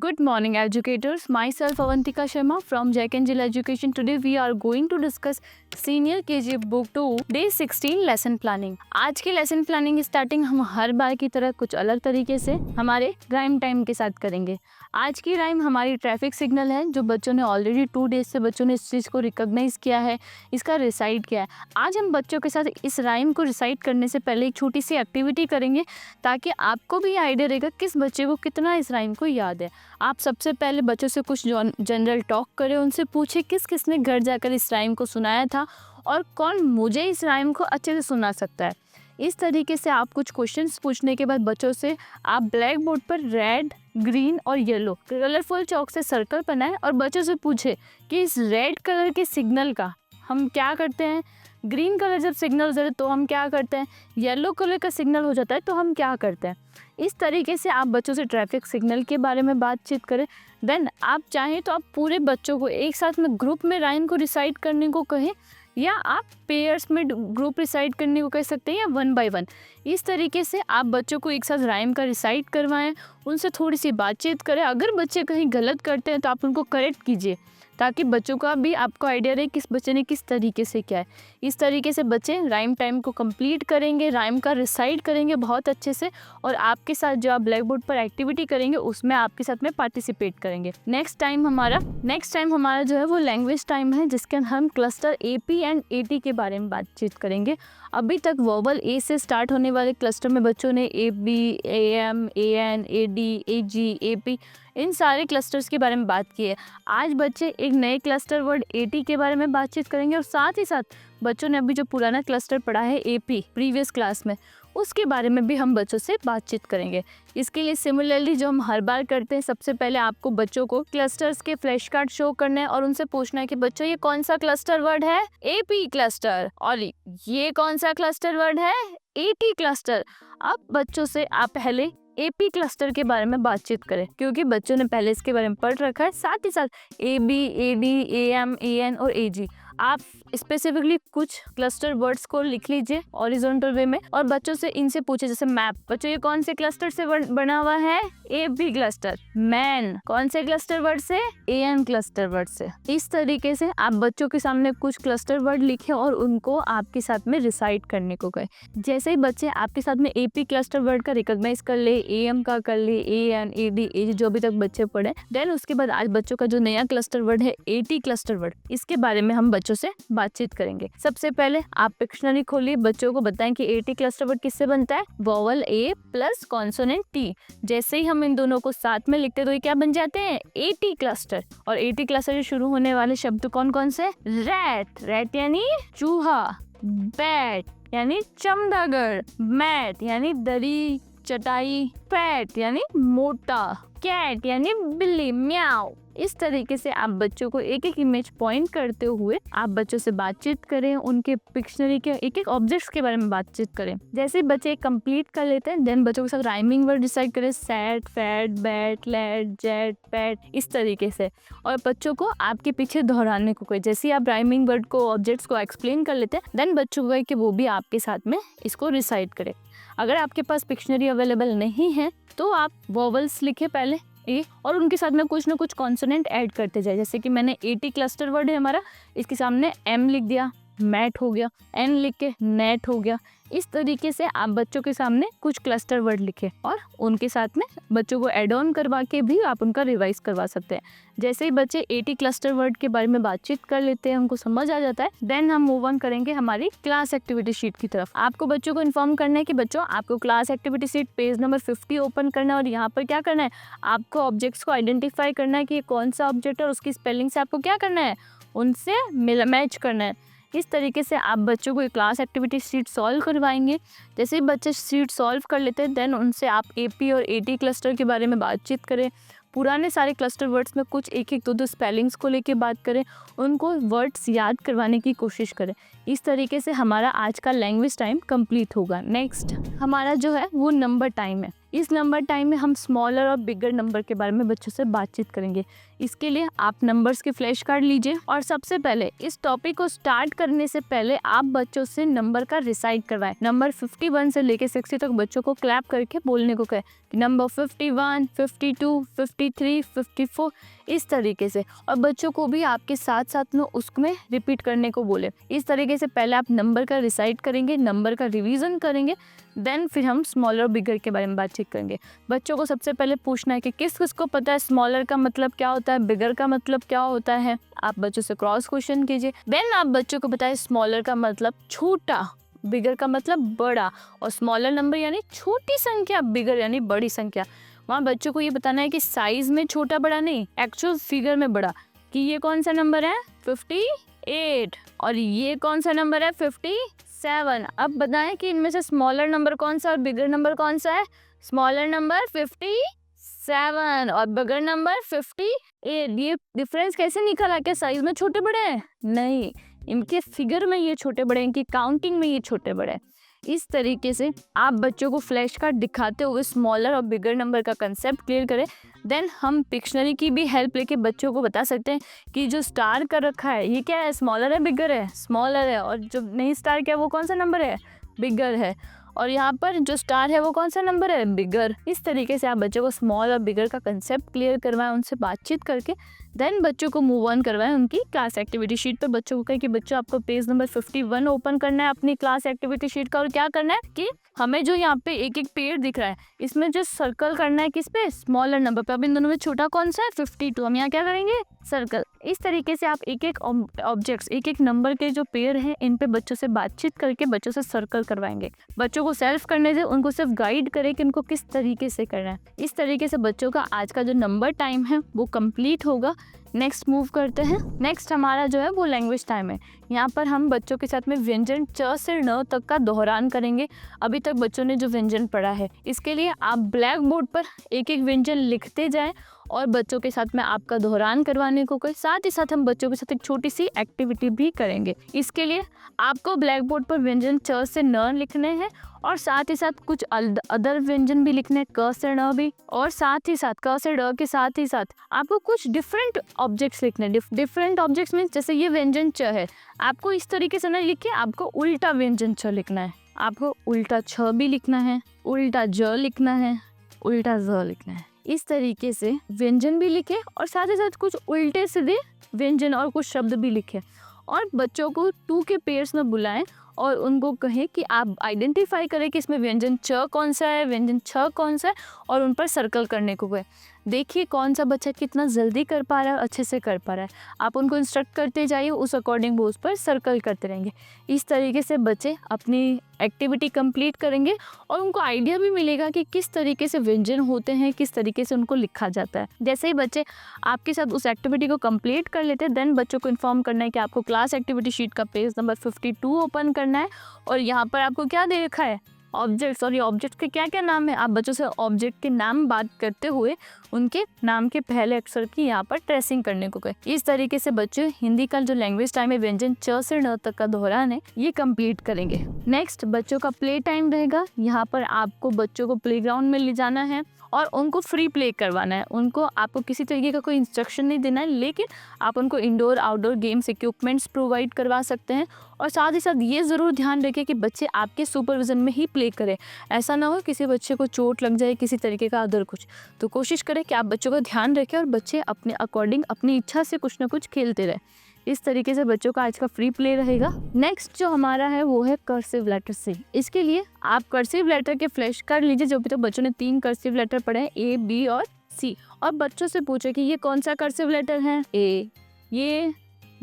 Good morning, educators. Myself Avantika Sharma from Jack Angel Education. Today we are going to discuss Senior KG Book 2 Day 16 Lesson Planning. आज की lesson planning starting हम हर बार की तरह कुछ अलग तरीके से हमारे राइम टाइम के साथ करेंगे। आज की राइम हमारी ट्रैफिक सिग्नल है, जो बच्चों ने ऑलरेडी 2 डेज से बच्चों ने इस चीज़ को रिकॉग्नाइज किया है, इसका रिसाइट किया है। आज हम बच्चों के साथ इस राइम को रिसाइट करने से पहले एक छोटी सी एक्टिविटी करेंगे, ताकि आपको भी आइडिया रहेगा किस बच्चे को कितना इस राइम को याद है। आप सबसे पहले बच्चों से कुछ जनरल टॉक करें, उनसे पूछे किस किसने घर जाकर इस राइम को सुनाया था और कौन मुझे इस राइम को अच्छे से सुना सकता है। इस तरीके से आप कुछ क्वेश्चंस पूछने के बाद बच्चों से आप ब्लैक बोर्ड पर रेड, ग्रीन और येलो कलरफुल चौक से सर्कल बनाएं और बच्चों से पूछे कि इस रेड कलर के सिग्नल का हम क्या करते हैं, ग्रीन कलर जब सिग्नल हो जाता है तो हम क्या करते हैं, येलो कलर का सिग्नल हो जाता है तो हम क्या करते हैं। इस तरीके से आप बच्चों से ट्रैफिक सिग्नल के बारे में बातचीत करें। देन आप चाहें तो आप पूरे बच्चों को एक साथ में ग्रुप में राइम को रिसाइट करने को कहें, या आप पेयर्स में ग्रुप रिसाइट करने को कह सकते हैं, या 1 बाय 1। इस तरीके से आप बच्चों को एक साथ राइम का रिसाइट करवाएं, उनसे थोड़ी सी बातचीत करें। अगर बच्चे कहीं गलत करते हैं तो आप उनको करेक्ट कीजिए, ताकि बच्चों का भी आपको आइडिया रहे किस बच्चे ने किस तरीके से किया है। इस तरीके से बच्चे राइम टाइम को कंप्लीट करेंगे, राइम का रिसाइट करेंगे बहुत अच्छे से, और आपके साथ जो आप ब्लैक बोर्ड पर एक्टिविटी करेंगे उसमें आपके साथ में पार्टिसिपेट करेंगे। नेक्स्ट टाइम हमारा जो है वो लैंग्वेज टाइम है, जिसके अंदर हम क्लस्टर AP एंड AT के बारे में बातचीत करेंगे। अभी तक वोवल A से स्टार्ट होने वाले क्लस्टर में बच्चों ने AB, AM, AN, AD, AG, AP इन सारे क्लस्टर्स के बारे में बात की है। आज बच्चे एक नए क्लस्टर वर्ड AT के बारे में बातचीत करेंगे, और साथ ही साथ बच्चों ने अभी जो पुराना क्लस्टर पढ़ा है AP प्रीवियस क्लास में, उसके बारे में भी हम बच्चों से बातचीत करेंगे। इसके लिए सिमिलरली जो हम हर बार करते हैं, सबसे पहले आपको बच्चों को क्लस्टर्स के फ्लैश कार्ड शो करना है और उनसे पूछना है कि बच्चों ये कौन सा क्लस्टर वर्ड है, AP क्लस्टर, और ये कौन सा क्लस्टर वर्ड है, AT क्लस्टर। अब बच्चों से आप पहले AP क्लस्टर के बारे में बातचीत करें, क्योंकि बच्चों ने पहले इसके बारे में पढ़ रखा है। साथ ही साथ AB, AD, AM, AN और AG आप स्पेसिफिकली कुछ क्लस्टर वर्ड्स को लिख लीजिए हॉरिजॉन्टल वे में, और बच्चों से इनसे पूछे, जैसे मैप, बच्चों ये कौन से क्लस्टर से बना हुआ है, AB क्लस्टर। मैन कौन से क्लस्टर वर्ड से, AN क्लस्टर वर्ड से। इस तरीके से आप बच्चों के सामने कुछ क्लस्टर वर्ड लिखे और उनको आपके साथ में रिसाइट करने को कहे। जैसे ही बच्चे आपके साथ में AP क्लस्टर वर्ड का रिकॉग्नाइज कर ले, AM का कर ले, AN, AD, AG जो अभी तक बच्चे पढ़े, देन उसके बाद आज बच्चों का जो नया क्लस्टर वर्ड है AT क्लस्टर वर्ड, इसके बारे में हम बच्चों से बातचीत करेंगे। सबसे पहले आप डिक्शनरी खोलिए, बच्चों को बताएं कि AT क्लस्टर वर्ड किससे बनता है, vowel A plus consonant T। जैसे ही हम इन दोनों को साथ में लिखते हैं तो ये क्या बन जाते हैं, AT क्लस्टर। और AT क्लस्टर से शुरू होने वाले शब्द कौन कौन से, रैट यानी चूहा, बैट यानी चमगादड़, मैट यानी दरी चटाई, फैट यानी मोटा, कैट यानी बिल्ली, म्याऊ। इस तरीके से आप बच्चों को एक एक इमेज पॉइंट करते हुए आप बच्चों से बातचीत करें, उनके पिक्शनरी के एक एक ऑब्जेक्ट्स के बारे में बातचीत करें। जैसे बच्चे कंप्लीट कर लेते हैं, देन बच्चों के साथ राइमिंग वर्ड डिसाइड करें, sat, fat, bat, lat, jet, pat, इस तरीके से। और बच्चों को आपके पीछे दोहराने को कहें। जैसे आप राइमिंग वर्ड को, ऑब्जेक्ट्स को एक्सप्लेन कर लेते हैं, देन बच्चों को कहें कि वो भी आपके साथ में इसको रिसाइट करें। अगर आपके पास पिक्शनरी अवेलेबल नहीं है तो आप वोवल्स लिखे पहले ए, और उनके साथ में कुछ ना कुछ कॉन्सोनेंट ऐड करते जाए। जैसे कि मैंने AT क्लस्टर वर्ड है हमारा, इसके सामने M लिख दिया, मैट हो गया, N लिख के नेट हो गया। इस तरीके से आप बच्चों के सामने कुछ क्लस्टर वर्ड लिखे और उनके साथ में बच्चों को एड ऑन करवा के भी आप उनका रिवाइज करवा सकते हैं। जैसे ही बच्चे AT क्लस्टर वर्ड के बारे में बातचीत कर लेते हैं, उनको समझ आ जाता है, देन हम मूव ऑन करेंगे हमारी क्लास एक्टिविटी शीट की तरफ। आपको बच्चों को इन्फॉर्म करना है कि बच्चों आपको class activity sheet page number 50 open करना है, और यहाँ पर क्या करना है, आपको ऑब्जेक्ट्स को आइडेंटिफाई करना है कि कौन सा ऑब्जेक्ट है और उसकी स्पेलिंग से आपको क्या करना है, उनसे मैच करना है। इस तरीके से आप बच्चों को क्लास एक्टिविटी शीट सॉल्व करवाएंगे। जैसे ही बच्चे शीट सॉल्व कर लेते हैं, देन उनसे आप AP और AT क्लस्टर के बारे में बातचीत करें। पुराने सारे क्लस्टर वर्ड्स में कुछ एक एक दो स्पेलिंग्स को लेके बात करें, उनको वर्ड्स याद करवाने की कोशिश करें। इस तरीके से हमारा आज का लैंग्वेज टाइम कंप्लीट होगा। नेक्स्ट हमारा जो है वो नंबर टाइम है। इस नंबर टाइम में हम स्मॉलर और बिगर नंबर के बारे में बच्चों से बातचीत करेंगे। इसके लिए आप नंबर्स के फ्लैश कार्ड लीजिए और सबसे पहले इस टॉपिक को स्टार्ट करने से पहले आप बच्चों से नंबर का रिसाइट करवाएं। नंबर 51 से लेके 60 तक बच्चों को क्लैप करके बोलने को कहें कि नंबर 51, 52, 53, 54 इस तरीके से, और बच्चों को भी आपके साथ साथ में उसमें रिपीट करने को बोले। इस तरीके से पहले आप नंबर का रिसाइट करेंगे, नंबर का रिवीजन करेंगे, देन फिर हम स्मॉलर और बिगर के बारे में बातचीत करेंगे। बच्चों को सबसे पहले पूछना है कि किस किस को पता है स्मॉलर का मतलब क्या होता है, बिगर का मतलब क्या होता है। आप बच्चों से क्रॉस क्वेश्चन कीजिए। देन आप बच्चों को बताएं स्मॉलर का मतलब छोटा, बिगर का मतलब बड़ा, और स्मॉलर नंबर यानी छोटी संख्या, बिगर यानी बड़ी संख्या। वहाँ बच्चों को ये बताना है कि साइज में छोटा बड़ा नहीं, एक्चुअल फिगर में बड़ा, कि ये कौन सा नंबर है 58 और ये कौन सा नंबर है 57। अब बताएं कि इनमें से स्मॉलर नंबर कौन सा और बिगर नंबर कौन सा है। स्मॉलर नंबर 57 और बिगर नंबर 58। ये डिफरेंस कैसे निकला? क्या साइज में छोटे बड़े हैं? नहीं, इनके फिगर में ये छोटे बड़े हैं, इनकी काउंटिंग में ये छोटे बड़े हैं। इस तरीके से आप बच्चों को फ्लैश कार्ड दिखाते हुए स्मॉलर और बिगर नंबर का कंसेप्ट क्लियर करें। देन हम पिक्शनरी की भी हेल्प लेके बच्चों को बता सकते हैं कि जो स्टार कर रखा है ये क्या है, स्मॉलर है बिगर है? स्मॉलर है। और जो नहीं स्टार किया वो कौन सा नंबर है? बिगर है। और यहाँ पर जो स्टार है वो कौन सा नंबर है? बिगर। इस तरीके से आप बच्चों को स्मॉल और बिगर का कंसेप्ट क्लियर करवाएं, उनसे बातचीत करके देन बच्चों को मूव ऑन करवाएं उनकी क्लास एक्टिविटी शीट पर। बच्चों को कहें कि बच्चों आपको पेज नंबर 51 ओपन करना है अपनी क्लास एक्टिविटी शीट का, और क्या करना है कि हमें जो यहाँ पे एक एक पेड़ दिख रहा है इसमें जो सर्कल करना है किस पे? स्मॉलर नंबर पे। अब इन दोनों में छोटा कौन सा है? 52। हम यहाँ क्या करेंगे? सर्कल। इस तरीके से आप एक एक ऑब्जेक्ट्स, एक एक नंबर के जो पेड़ हैं इन पे बच्चों से बातचीत करके बच्चों से सर्कल करवाएंगे। बच्चों को सेल्फ करने से उनको सिर्फ गाइड करें कि उनको किस तरीके से करना है। इस तरीके से बच्चों का आज का जो नंबर टाइम है वो कंप्लीट होगा। नेक्स्ट मूव करते हैं। नेक्स्ट हमारा जो है वो लैंग्वेज टाइम है। यहाँ पर हम बच्चों के साथ में व्यंजन च से न तक का दोहरान करेंगे। अभी तक बच्चों ने जो व्यंजन पढ़ा है, इसके लिए आप ब्लैक बोर्ड पर एक एक व्यंजन लिखते जाएं और बच्चों के साथ में आपका दोहरान करवाने को कहें। साथ ही साथ हम बच्चों के साथ एक छोटी सी एक्टिविटी भी करेंगे। इसके लिए आपको ब्लैक बोर्ड पर व्यंजन च से न लिखने हैं और साथ ही साथ कुछ अदर व्यंजन भी लिखने हैं, क से ण भी, और साथ ही साथ क से ड के साथ ही साथ आपको कुछ डिफरेंट ऑब्जेक्ट्स लिखने हैं। डिफरेंट ऑब्जेक्ट्स मीन्स जैसे ये व्यंजन च है, आपको इस तरीके से ना लिख के आपको उल्टा व्यंजन छ लिखना है। आपको उल्टा छ भी लिखना है, उल्टा ज लिखना है, उल्टा ज लिखना है। इस तरीके से व्यंजन भी लिखे और साथ ही साथ कुछ उल्टे सीधे व्यंजन और कुछ शब्द भी लिखे, और बच्चों को 2 के पेयर्स में बुलाएं और उनको कहें कि आप आइडेंटिफाई करें कि इसमें व्यंजन च कौन सा है, व्यंजन छ कौन सा है, और उन पर सर्कल करने को कहें। देखिए कौन सा बच्चा कितना जल्दी कर पा रहा है और अच्छे से कर पा रहा है। आप उनको इंस्ट्रक्ट करते जाइए, उस अकॉर्डिंग वो उस पर सर्कल करते रहेंगे। इस तरीके से बच्चे अपनी एक्टिविटी कंप्लीट करेंगे और उनको आइडिया भी मिलेगा कि किस तरीके से व्यंजन होते हैं, किस तरीके से उनको लिखा जाता है। जैसे ही बच्चे आपके साथ उस एक्टिविटी को कंप्लीट कर लेते हैं, देन बच्चों को इन्फॉर्म करना है कि आपको क्लास एक्टिविटी शीट का पेज नंबर 52 ओपन करना है, और यहाँ पर आपको क्या दे रखा है? ऑब्जेक्ट्स। और ये ऑब्जेक्ट के क्या क्या नाम है? आप बच्चों से ऑब्जेक्ट के नाम बात करते हुए उनके नाम के पहले अक्षर की यहाँ पर ट्रेसिंग करने को कहें। इस तरीके से बच्चे हिंदी का जो लैंग्वेज टाइम है व्यंजन च से न तक का दोहरान है ये कंप्लीट करेंगे। नेक्स्ट बच्चों का प्ले टाइम रहेगा। यहाँ पर आपको बच्चों को प्लेग्राउंड में ले जाना है और उनको फ्री प्ले करवाना है। उनको आपको किसी तरीके का कोई इंस्ट्रक्शन नहीं देना है, लेकिन आप उनको indoor outdoor games equipments provide करवा सकते हैं। और साथ ही साथ ये ज़रूर ध्यान रखें कि बच्चे आपके सुपरविज़न में ही प्ले करें। ऐसा ना हो किसी बच्चे को चोट लग जाए, किसी तरीके का अदर कुछ। तो कोशिश करें कि आप बच्चों का ध्यान रखें और बच्चे अपने अकॉर्डिंग अपनी इच्छा से कुछ ना कुछ खेलते रहें। इस तरीके से बच्चों का आज का फ्री प्ले रहेगा। नेक्स्ट जो हमारा है वो है कर्सिव लेटर सी। इसके लिए आप कर्सिव लेटर के फ्लैश कार्ड लीजिए। जो भी तो बच्चों ने 3 कर्सिव लेटर पढ़े हैं, A, B और C, और बच्चों से पूछे कि ये कौन सा कर्सिव लेटर है? A, ये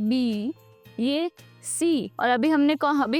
B, ये C। और अभी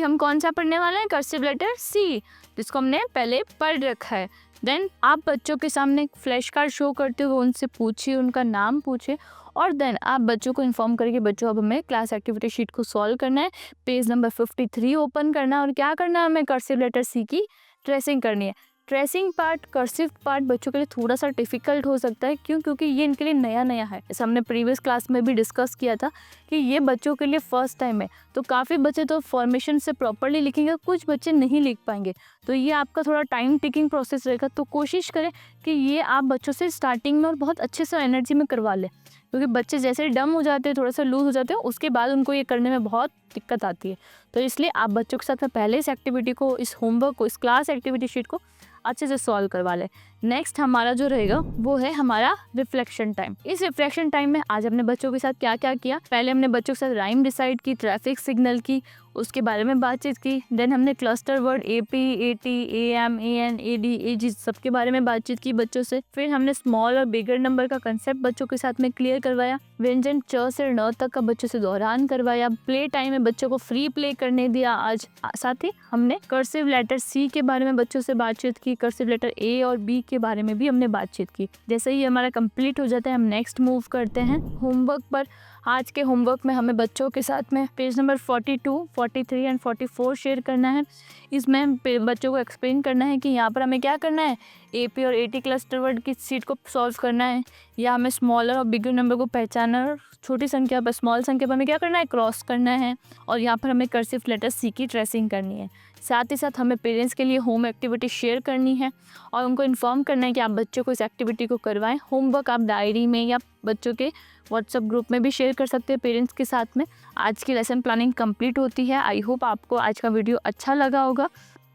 हम कौन सा पढ़ने वाले हैं? कर्सिव लेटर C, जिसको हमने पहले पढ़ रखा है। देन आप बच्चों के सामने फ्लैश कार्ड शो करते हुए उनसे पूछिए, उनका नाम पूछिए, और देन आप बच्चों को इन्फॉर्म करिए बच्चों अब हमें क्लास एक्टिविटी शीट को सॉल्व करना है, पेज नंबर 53 ओपन करना है, और क्या करना है? हमें कर्सिव लेटर सी की ट्रेसिंग करनी है। ट्रेसिंग पार्ट, कर्सिव पार्ट बच्चों के लिए थोड़ा सा डिफिकल्ट हो सकता है। क्यों? क्योंकि ये इनके लिए नया नया है। जैसे हमने प्रीवियस क्लास में भी डिस्कस किया था कि ये बच्चों के लिए फर्स्ट टाइम है, तो काफ़ी बच्चे तो फॉर्मेशन से प्रॉपरली लिखेंगे, कुछ बच्चे नहीं लिख पाएंगे। तो ये आपका थोड़ा टाइम टेकिंग प्रोसेस रहेगा। तो कोशिश करें कि ये आप बच्चों से स्टार्टिंग में और बहुत अच्छे से एनर्जी में करवा लें, क्योंकि बच्चे जैसे डम हो जाते हैं, थोड़ा सा लूज हो जाते हैं, उसके बाद उनको ये करने में बहुत दिक्कत आती है। तो इसलिए आप बच्चों के साथ में पहले इस एक्टिविटी को, इस होमवर्क को, इस क्लास एक्टिविटी शीट को अच्छे से सॉल्व करवा लें। नेक्स्ट हमारा जो रहेगा वो है हमारा रिफ्लेक्शन टाइम। इस रिफ्लेक्शन टाइम में आज हमने बच्चों के साथ क्या क्या किया, पहले हमने बच्चों के साथ राइम डिसाइड की, ट्रैफिक सिग्नल की, उसके बारे में बातचीत की। देन हमने cluster word AP, AT, AM, AN, AD, AG सबके बारे में बातचीत की बच्चों से। फिर हमने स्मॉल और बिगर नंबर का कंसेप्ट बच्चों के साथ में क्लियर करवाया। व्यंजन च से ण तक का बच्चों से दोहरान करवाया। प्ले टाइम में बच्चों को फ्री प्ले करने दिया आज। साथ ही हमने कर्सिव लेटर C के बारे में बच्चों से बातचीत की, कर्सिव लेटर A और B के बारे में भी हमने बातचीत की। जैसे ही हमारा कंप्लीट हो जाता है, हम नेक्स्ट मूव करते हैं होमवर्क पर। आज के होमवर्क में हमें बच्चों के साथ में पेज नंबर 42, 43 एंड 44 शेयर करना है। इसमें हम बच्चों को एक्सप्लेन करना है कि यहाँ पर हमें क्या करना है, AP और AT क्लस्टर वर्ड की सीट को सॉल्व करना है, या हमें स्मॉलर और बिगर नंबर को पहचानना और छोटी संख्या पर, स्मॉल संख्या पर हमें क्या करना है, क्रॉस करना है, और यहाँ पर हमें कर्सिव लेटर C की ट्रेसिंग करनी है। साथ ही साथ हमें पेरेंट्स के लिए होम एक्टिविटी शेयर करनी है और उनको इन्फॉर्म करना है कि आप बच्चों को इस एक्टिविटी को करवाएं। होमवर्क आप डायरी में या बच्चों के व्हाट्सएप ग्रुप में भी शेयर कर सकते हैं पेरेंट्स के साथ में। आज की लेसन प्लानिंग कंप्लीट होती है। आई होप आपको आज का वीडियो अच्छा लगा होगा।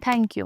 Thank you.